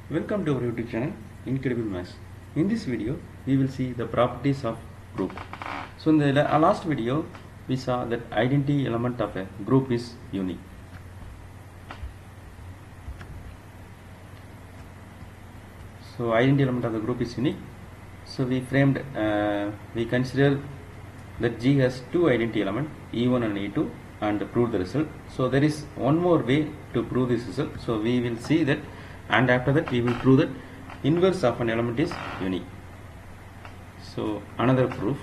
Welcome to our YouTube channel Incredible Maths. In this video we will see the properties of group. So in the last video we saw that identity element of a group is unique. So identity element of the group is unique. So we consider that G has two identity elements E1 and E2 and prove the result. So there is one more way to prove this result. So we will see that, and after that we will prove that inverse of an element is unique. So another proof.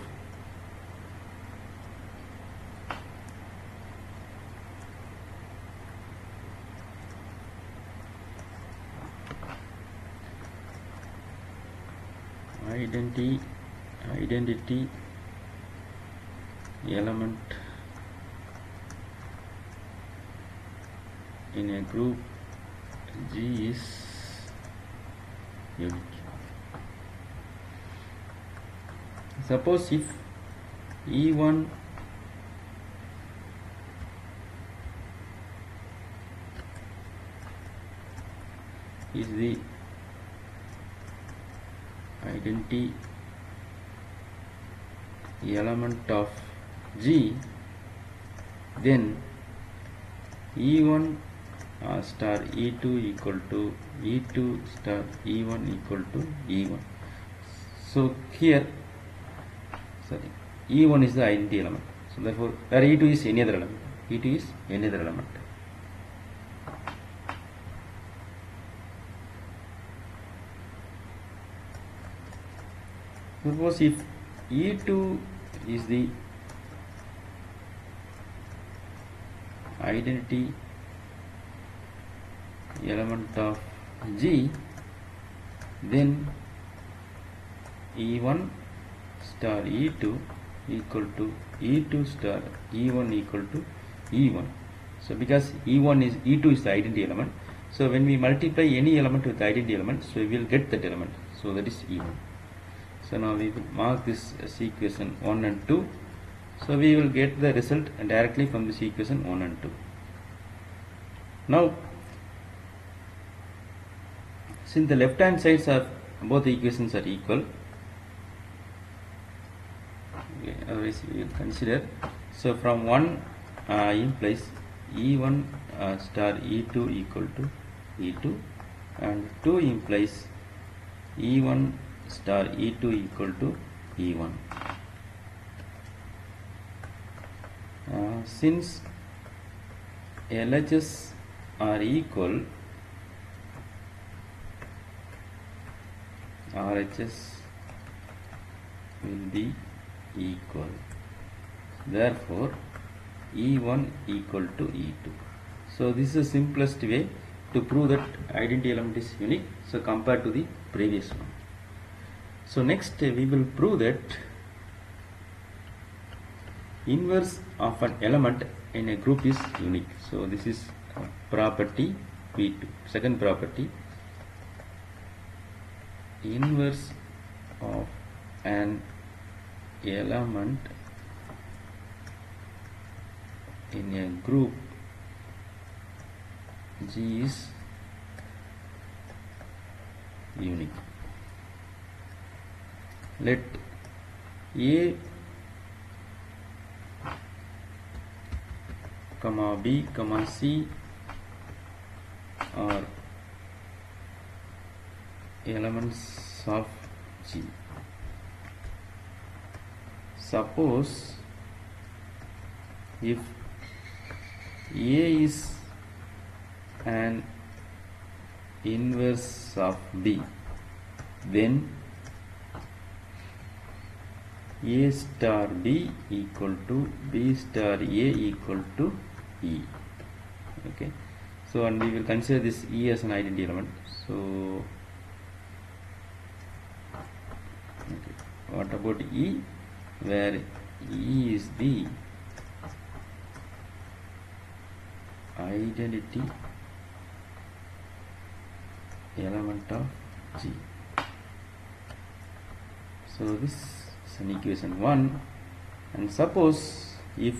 Identity element in a group G is unique. Suppose if E1 is the identity element of G, then E1 star E2 equal to E2 star E1 equal to E1. So here, E1 is the identity element. So therefore, where E2 is any other element. E2 is any other element. Suppose if E2 is the identity element of G, then E1 star E2 equal to E2 star E1 equal to E1. So because E2 is the identity element, so when we multiply any element with the identity element, so we will get that element. So that is E1. So now we will mark this as equation 1 and 2. So we will get the result directly from this equation 1 and 2. Now, since the left hand sides of both the equations are equal, otherwise we will consider. So from 1 implies E1 star E2 equal to E2, and 2 implies E1 star E2 equal to E1. Since LHS are equal, RHS will be equal. Therefore, E1 equal to E2. So this is the simplest way to prove that identity element is unique. So compared to the previous one. So next we will prove that inverse of an element in a group is unique. So this is property V2. Second property, inverse of an element in a group G is unique. Let A comma B comma C are elements of G. Suppose if A is an inverse of B, then A star B equal to B star A equal to E. Okay. So and we will consider this E as an identity element. So okay. What about E? Where E is the identity element of G. So this is an equation 1, and suppose if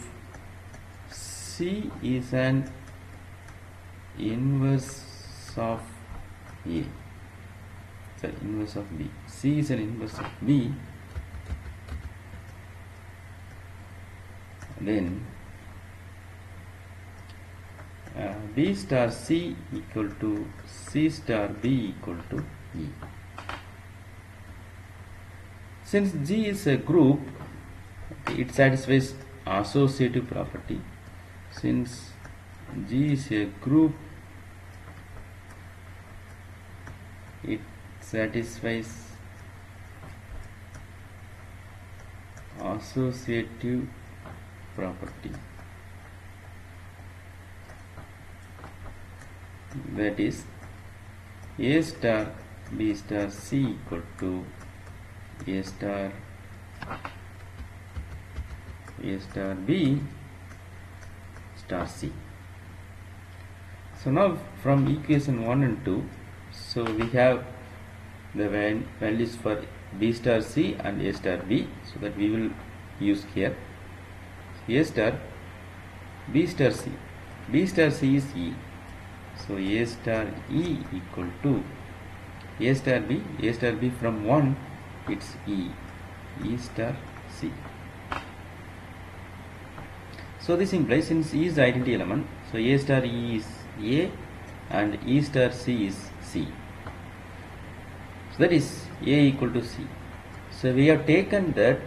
C is an inverse of A, the inverse of B. C is an inverse of B. Then B star C equal to C star B equal to E. Since G is a group, it satisfies associative property. Since G is a group, it satisfies associative property. That is, A star B star C equal to A star B star C. So now from equation 1 and 2, so we have the values for B star C and A star B, so that we will use here. A star B star C. B star C is E. So A star E equal to A star B. A star B from 1, it's E. E star C. So this implies, since E is the identity element, so A star E is A and E star C is C. So that is A equal to C. So we have taken that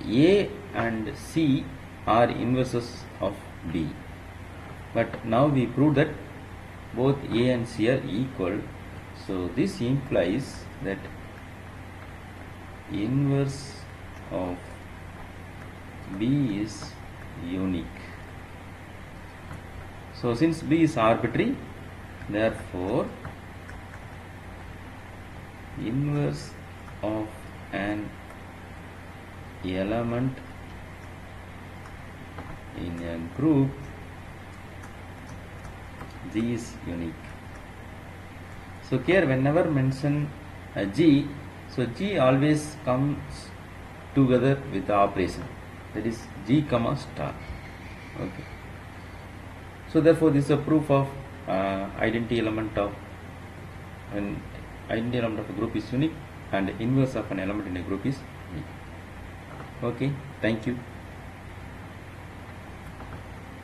A and C are inverses of B. But now we prove that both A and C are equal. So this implies that inverse of B is unique. So since B is arbitrary, therefore inverse of an element in a group G is unique. So here whenever mention G, so G always comes together with the operation, that is G comma star. Okay. So therefore this is a proof of identity element of an identity element of a group is unique and inverse of an element in a group is unique. Okay, thank you.